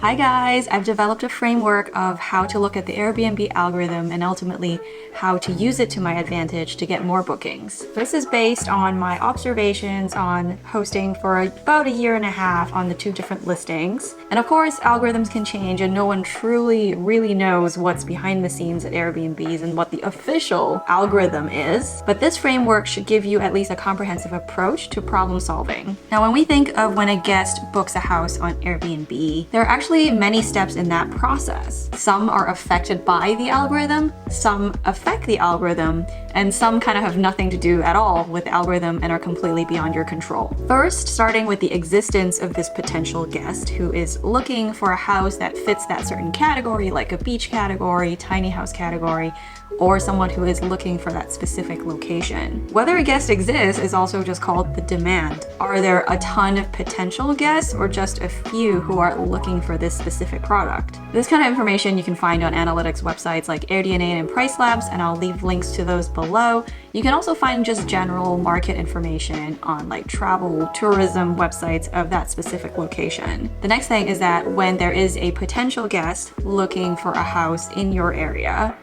Hi guys, I've developed a framework of how to look at the Airbnb algorithm and ultimately how to use it to my advantage to get more bookings. This is based on my observations on hosting for about a year and a half on the 2 different listings. And of course, algorithms can change and no one truly really knows what's behind the scenes at Airbnbs and what the official algorithm is. But this framework should give you at least a comprehensive approach to problem solving. Now, when we think of when a guest books a house on Airbnb, there are actually many steps in that process. Some are affected by the algorithm, some affect the algorithm, and some kind of have nothing to do at all with the algorithm and are completely beyond your control. First, starting with the existence of this potential guest who is looking for a house that fits that certain category, like a beach category, tiny house category, or someone who is looking for that specific location. Whether a guest exists is also just called the demand. Are there a ton of potential guests or just a few who are looking for this specific product? This kind of information you can find on analytics websites like AirDNA and PriceLabs, and I'll leave links to those below. You can also find just general market information on like travel, tourism websites of that specific location. The next thing is that when there is a potential guest looking for a house in your area,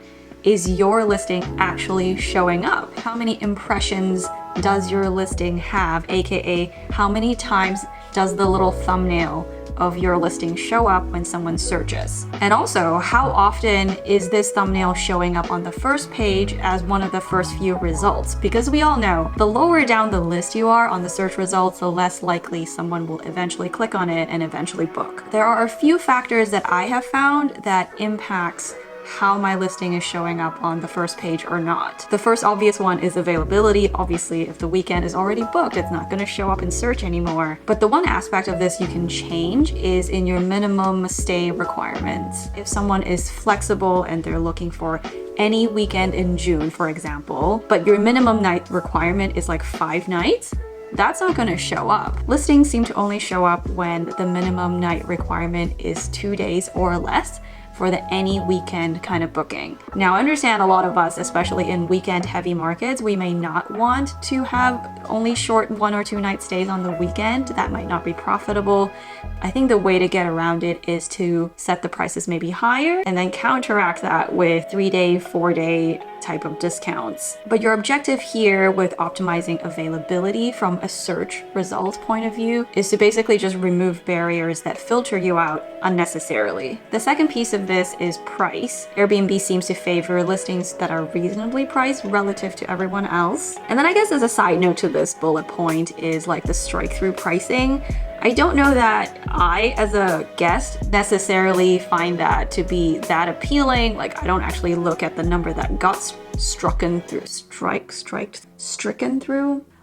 is your listing actually showing up? How many impressions does your listing have? AKA, how many times does the little thumbnail of your listing show up when someone searches? And also, how often is this thumbnail showing up on the first page as one of the first few results? Because we all know, the lower down the list you are on the search results, the less likely someone will eventually click on it and eventually book. There are a few factors that I have found that impacts how my listing is showing up on the first page or not. The first obvious one is availability. Obviously, if the weekend is already booked, it's not going to show up in search anymore. But the one aspect of this you can change is in your minimum stay requirements. If someone is flexible and they're looking for any weekend in June, for example, but your minimum night requirement is like 5 nights, that's not going to show up. Listings seem to only show up when the minimum night requirement is 2 days or less for the any weekend kind of booking. Now, I understand a lot of us, especially in weekend heavy markets, we may not want to have only short 1 or 2 night stays on the weekend. That might not be profitable. I think the way to get around it is to set the prices maybe higher and then counteract that with 3-day, 4-day type of discounts. But your objective here with optimizing availability from a search results point of view is to basically just remove barriers that filter you out unnecessarily. The second piece of this is price. Airbnb seems to favor listings that are reasonably priced relative to everyone else. And then I guess as a side note to this bullet point is like the strike-through pricing. I don't know that I, as a guest, necessarily find that to be that appealing. Like, I don't actually look at the number that got stricken through.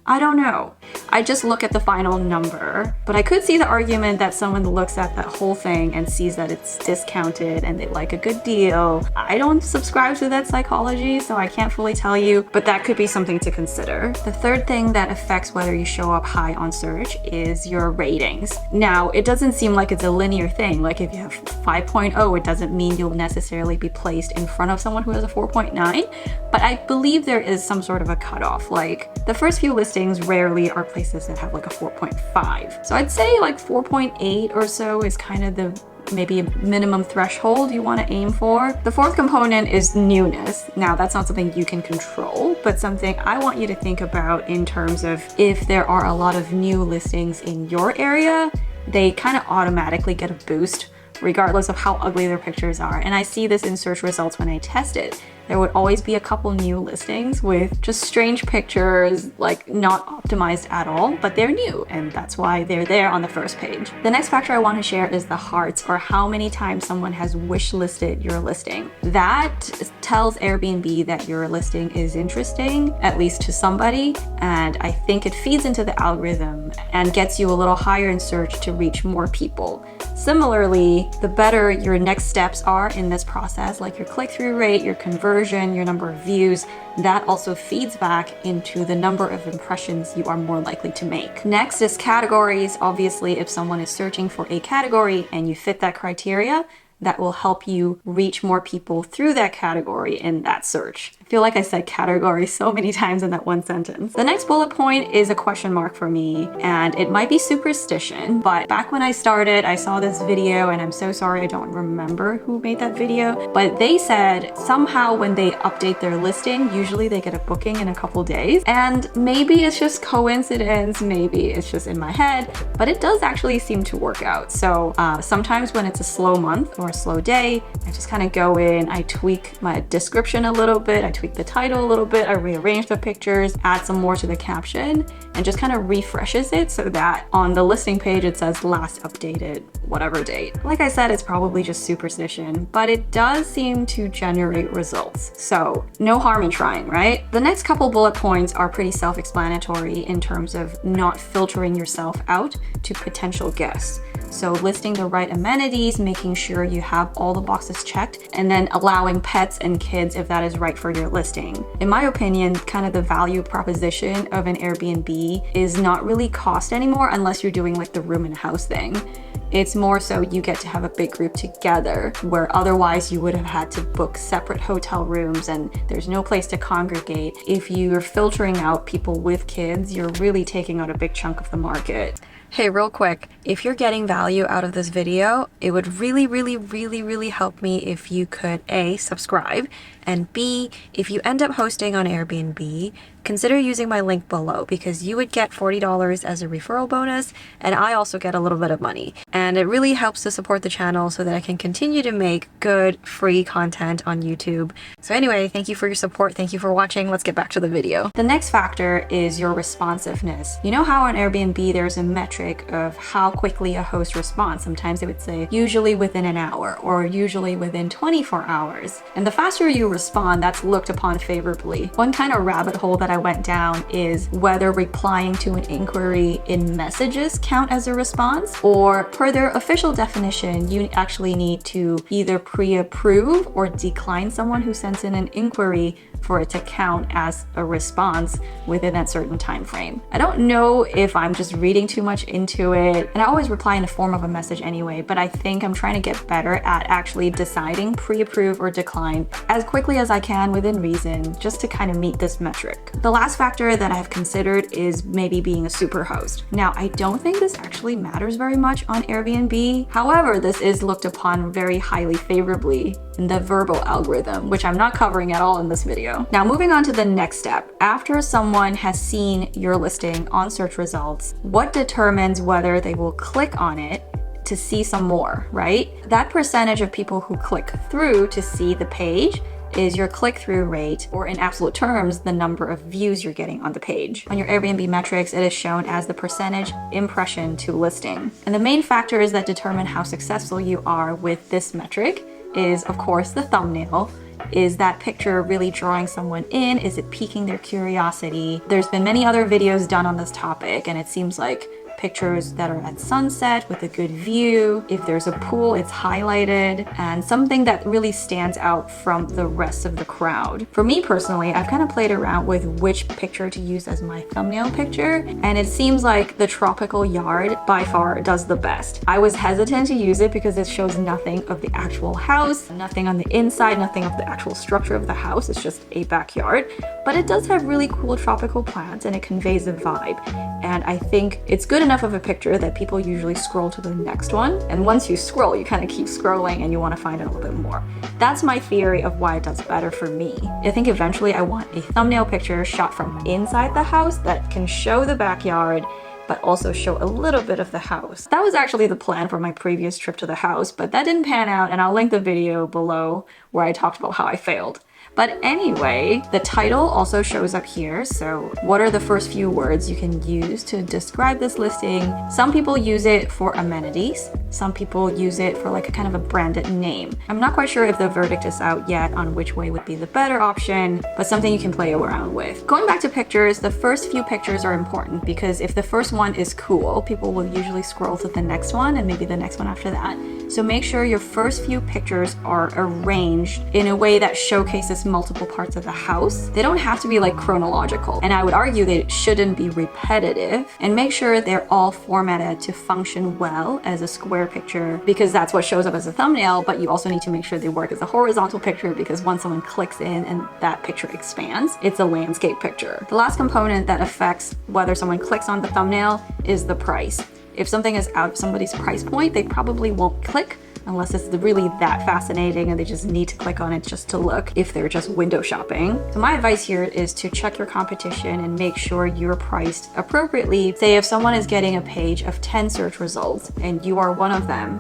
I don't know. I just look at the final number. But I could see the argument that someone looks at that whole thing and sees that it's discounted and they like a good deal. I don't subscribe to that psychology, so I can't fully tell you, but that could be something to consider. The third thing that affects whether you show up high on search is your ratings. Now, it doesn't seem like it's a linear thing. Like if you have 5.0, it doesn't mean you'll necessarily be placed in front of someone who has a 4.9, but I believe there is some sort of a cutoff. Like the first few listings rarely are places that have like a 4.5. So I'd say like 4.8 or so is kind of the maybe a minimum threshold you want to aim for. The fourth component is newness. Now, that's not something you can control, but something I want you to think about in terms of if there are a lot of new listings in your area, they kind of automatically get a boost regardless of how ugly their pictures are. And I see this in search results when I test it. There would always be a couple new listings with just strange pictures, like not optimized at all, but they're new, and that's why they're there on the first page. The next factor I want to share is the hearts, or how many times someone has wish listed your listing. That tells Airbnb that your listing is interesting, at least to somebody, and I think it feeds into the algorithm and gets you a little higher in search to reach more people. Similarly, the better your next steps are in this process, like your click-through rate, your conversion, your number of views, that also feeds back into the number of impressions you are more likely to make. Next is categories. Obviously, if someone is searching for a category and you fit that criteria, that will help you reach more people through that category in that search. feel like I said category so many times in that one sentence. The next bullet point is a question mark for me, and it might be superstition, but back when I started, I saw this video, and I'm so sorry I don't remember who made that video, but they said somehow when they update their listing, usually they get a booking in a couple days. And maybe it's just coincidence, maybe it's just in my head, but it does actually seem to work out. So sometimes when it's a slow month or a slow day, I just kind of go in, I tweak my description a little bit, I tweak the title a little bit, I rearrange the pictures, add some more to the caption, and just kind of refreshes it so that on the listing page it says last updated whatever date. Like I said, it's probably just superstition, but it does seem to generate results. So no harm in trying, right? The next couple bullet points are pretty self-explanatory in terms of not filtering yourself out to potential guests. So listing the right amenities, making sure you have all the boxes checked, and then allowing pets and kids if that is right for your listing. In my opinion, kind of the value proposition of an Airbnb is not really cost anymore unless you're doing like the room and house thing. It's more so you get to have a big group together, where otherwise you would have had to book separate hotel rooms and there's no place to congregate. If you're filtering out people with kids, you're really taking out a big chunk of the market. Hey, real quick, if you're getting value out of this video, it would really help me if you could A, subscribe, and B, if you end up hosting on Airbnb, consider using my link below because you would get $40 as a referral bonus, and I also get a little bit of money. And it really helps to support the channel so that I can continue to make good, free content on YouTube. So anyway, thank you for your support. Thank you for watching. Let's get back to the video. The next factor is your responsiveness. You know how on Airbnb there's a metric of how quickly a host responds. Sometimes it would say usually within an hour or usually within 24 hours. And the faster you respond, that's looked upon favorably. One kind of rabbit hole that I went down is whether replying to an inquiry in messages count as a response, or per their official definition, you actually need to either pre-approve or decline someone who sends in an inquiry for it to count as a response within that certain time frame. I don't know if I'm just reading too much into it, and I always reply in the form of a message anyway, but I think I'm trying to get better at actually deciding pre-approve or decline as quickly as I can within reason, just to kind of meet this metric. The last factor that I've considered is maybe being a super host. Now, I don't think this actually matters very much on Airbnb. However, this is looked upon very highly favorably in the verbal algorithm, which I'm not covering at all in this video. Now, moving on to the next step. After someone has seen your listing on search results, what determines whether they will click on it to see some more, right? That percentage of people who click through to see the page is your click-through rate, or in absolute terms, the number of views you're getting on the page. On your Airbnb metrics, it is shown as the percentage impression to listing. And the main factors that determine how successful you are with this metric is, of course, the thumbnail. Is that picture really drawing someone in? Is it piquing their curiosity? There's been many other videos done on this topic, and it seems like pictures that are at sunset with a good view. If there's a pool, it's highlighted, and something that really stands out from the rest of the crowd. For me personally, I've kind of played around with which picture to use as my thumbnail picture, and it seems like the tropical yard by far does the best. I was hesitant to use it because it shows nothing of the actual house, nothing on the inside, nothing of the actual structure of the house. It's just a backyard, but it does have really cool tropical plants and it conveys a vibe. And I think it's good enough of a picture that people usually scroll to the next one. And once you scroll, you kind of keep scrolling and you want to find out a little bit more. That's my theory of why it does better for me. I think eventually I want a thumbnail picture shot from inside the house that can show the backyard, but also show a little bit of the house. That was actually the plan for my previous trip to the house, but that didn't pan out, and I'll link the video below where I talked about how I failed. But anyway, the title also shows up here. So what are the first few words you can use to describe this listing? Some people use it for amenities. Some people use it for like a kind of a branded name. I'm not quite sure if the verdict is out yet on which way would be the better option, but something you can play around with. Going back to pictures, the first few pictures are important because if the first one is cool, people will usually scroll to the next one and maybe the next one after that. So make sure your first few pictures are arranged in a way that showcases encompasses multiple parts of the house. They don't have to be like chronological, and I would argue they shouldn't be repetitive, and make sure they're all formatted to function well as a square picture, because that's what shows up as a thumbnail, but you also need to make sure they work as a horizontal picture, because once someone clicks in and that picture expands, it's a landscape picture. The last component that affects whether someone clicks on the thumbnail is the price. If something is out of somebody's price point, they probably won't click unless it's really that fascinating and they just need to click on it just to look, if they're just window shopping. So my advice here is to check your competition and make sure you're priced appropriately. Say if someone is getting a page of 10 search results and you are one of them,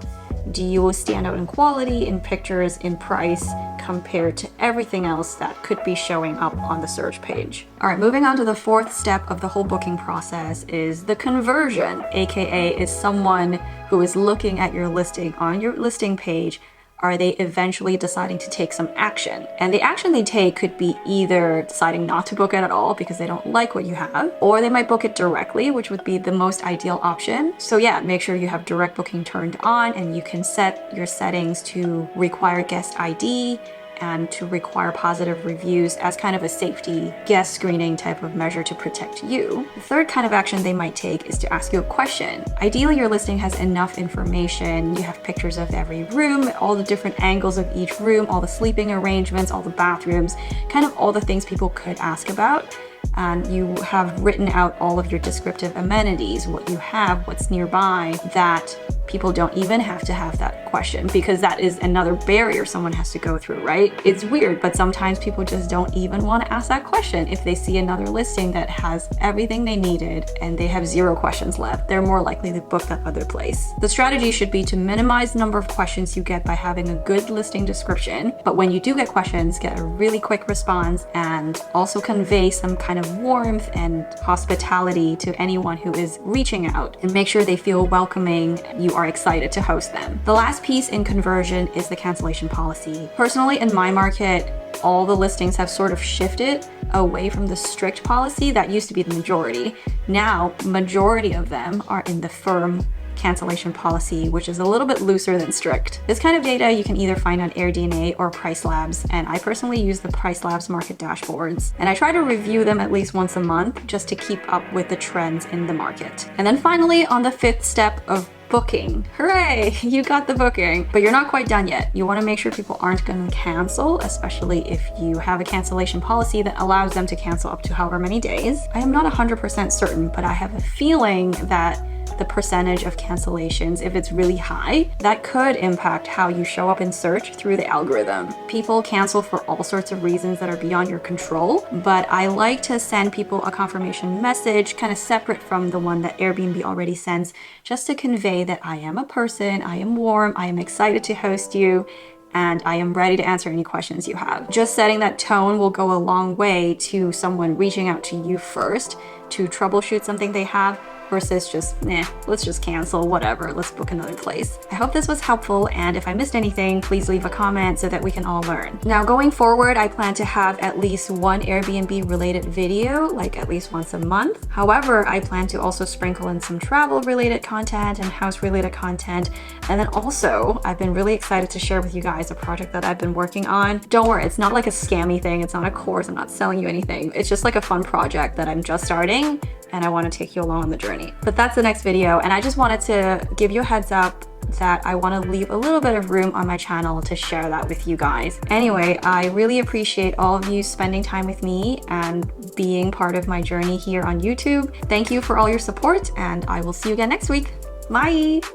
do you stand out in quality, in pictures, in price, compared to everything else that could be showing up on the search page? All right, moving on to the fourth step of the whole booking process is the conversion, aka is someone who is looking at your listing on your listing page. Are they eventually deciding to take some action? And the action they take could be either deciding not to book it at all because they don't like what you have, or they might book it directly, which would be the most ideal option. So yeah, make sure you have direct booking turned on, and you can set your settings to require guest ID and to require positive reviews as kind of a safety guest screening type of measure to protect you. The third kind of action they might take is to ask you a question. Ideally, your listing has enough information. You have pictures of every room, all the different angles of each room, all the sleeping arrangements, all the bathrooms, kind of all the things people could ask about. And you have written out all of your descriptive amenities, what you have, what's nearby, that people don't even have to have that question, because that is another barrier someone has to go through, right? It's weird, but sometimes people just don't even want to ask that question. If they see another listing that has everything they needed and they have 0 questions left, they're more likely to book that other place. The strategy should be to minimize the number of questions you get by having a good listing description, but when you do get questions, get a really quick response and also convey some kind of warmth and hospitality to anyone who is reaching out, and make sure they feel welcoming. You are excited to host them. The last piece in conversion is the cancellation policy. Personally, in my market, all the listings have sort of shifted away from the strict policy that used to be the majority. Now, majority of them are in the firm cancellation policy, which is a little bit looser than strict. This kind of data you can either find on AirDNA or Price Labs, and I personally use the Price Labs market dashboards, and I try to review them at least once a month just to keep up with the trends in the market. And then finally, on the 5th step of booking. Hooray, you got the booking, but you're not quite done yet. You want to make sure people aren't going to cancel, especially if you have a cancellation policy that allows them to cancel up to however many days. I am not 100% certain, but I have a feeling that the percentage of cancellations, if it's really high, that could impact how you show up in search through the algorithm. People cancel for all sorts of reasons that are beyond your control, but I like to send people a confirmation message kind of separate from the one that Airbnb already sends, just to convey that I am a person, I am warm, I am excited to host you, and I am ready to answer any questions you have. Just setting that tone will go a long way to someone reaching out to you first to troubleshoot something they have, versus just, let's just cancel, whatever, let's book another place. I hope this was helpful, and if I missed anything, please leave a comment so that we can all learn. Now, going forward, I plan to have at least one Airbnb related video, like at least once a month. However, I plan to also sprinkle in some travel related content and house related content. And then also, I've been really excited to share with you guys a project that I've been working on. Don't worry, it's not like a scammy thing. It's not a course. I'm not selling you anything. It's just like a fun project that I'm just starting, and I want to take you along on the journey. But that's the next video, and I just wanted to give you a heads up that I want to leave a little bit of room on my channel to share that with you guys. Anyway, I really appreciate all of you spending time with me and being part of my journey here on YouTube. Thank you for all your support, and I will see you again next week. Bye!